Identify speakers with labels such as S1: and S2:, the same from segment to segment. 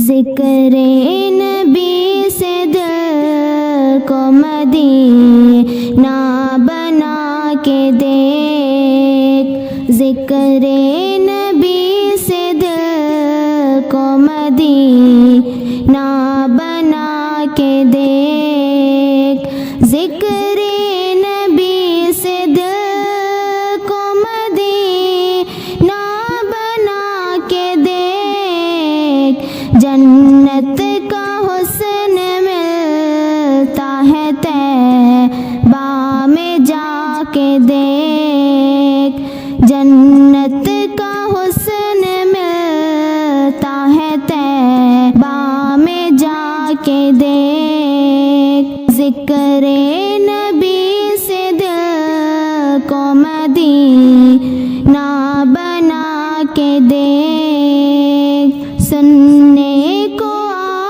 S1: ذکر نبی سے دل کو مدینہ بنا کے دیکھ، ذکر نبی سے دل کو مدینہ بنا کے دیکھ، ذکر نبی سے دل کو مدینہ بنا کے دیکھ، جنت کا حسن ملتا ہے طیبہ میں جا کے دیکھ، جنت کا حسن ملتا ہے طیبہ میں جا کے دیکھ، ذکر نبی سے دل کو مدینہ بنا کے دیکھ، سننے کو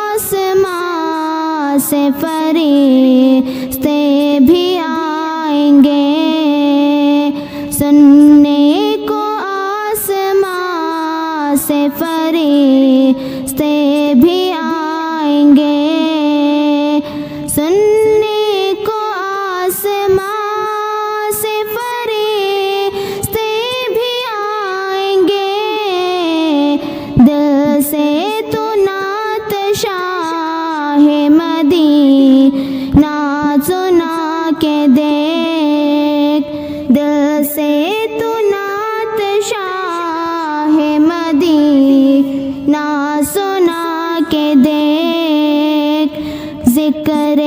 S1: آسمان سے فرشتے بھی آئیں گے، سننے کو آسمان سے فرشتے بھی آئیں گے، سننے کو آسمان سے فرشتے بھی آئیں گے، دل سے تو نعت شاہ مدینہ سنا کے دیکھ، دل سے تو نعت شاہ مدینہ سنا کے دیکھ، ذکر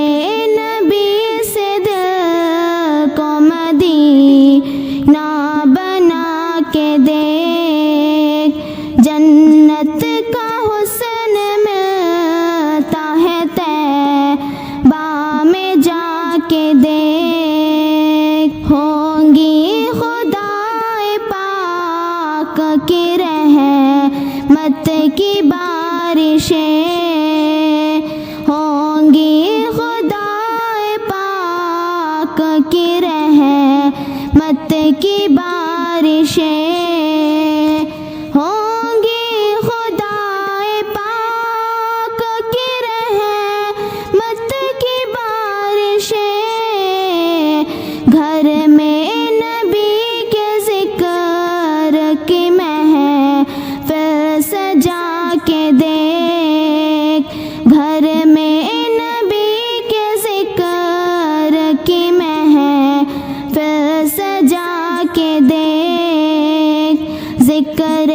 S1: نبی سے دل کو مدینہ بنا کے دیکھ، جنت کا حسن ملتا ہے طیبہ میں جا کے دیکھ، ہوں گی خدائے پاک کی رحمت کی بارشیں، ہوں گی خدائے پاک کی رحمت کی بارشیں، ہوں گی خدائے پاک کی رحمت کی بارشیں، گھر میں نبی کے ذکر کی محفل سجا کے دیکھ، گھر میں نبی کے ذکر کی محفل سجا کے دیکھ، ذکر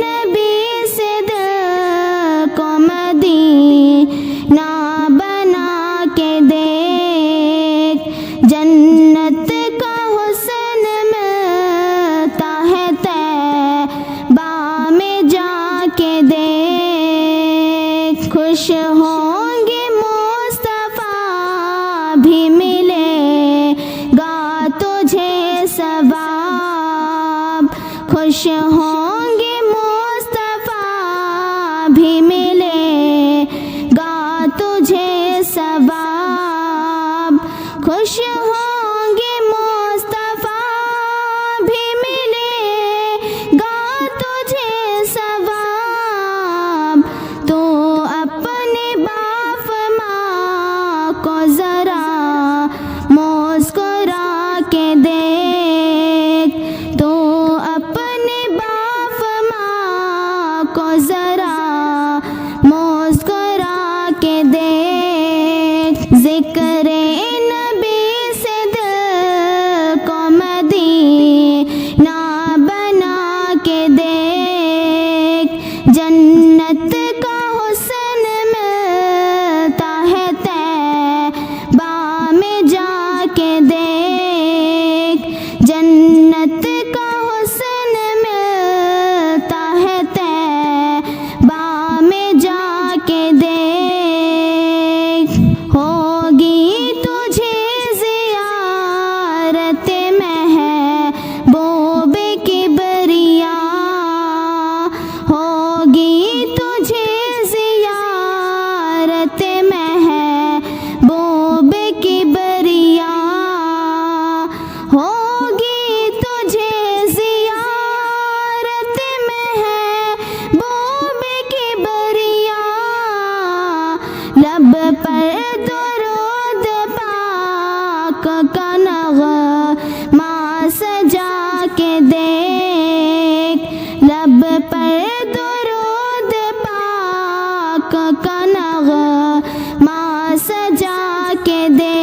S1: نبی سے دل کو مدینہ بنا کے دیکھ، جنت کا حسن ملتا ہے طیبہ میں جا کے دیکھ، خوش ہوں گے مصطفیٰ بھی ملے گا تجھے ثواب، خوش ہوں گے مصطفیٰ بھی ملے گا تجھے ثواب، خوش ہوں گے مصطفیٰ بھی ملے گا تجھے ثواب، تو اپنے باپ ماں کو ذرا مسکرا کے دیکھ، تو اپنے باپ ماں کو ذرا لب پر درود پاک کا نغمہ سجا کے دیکھ، لب پر درود پاک کا نغمہ سجا کے دیکھ۔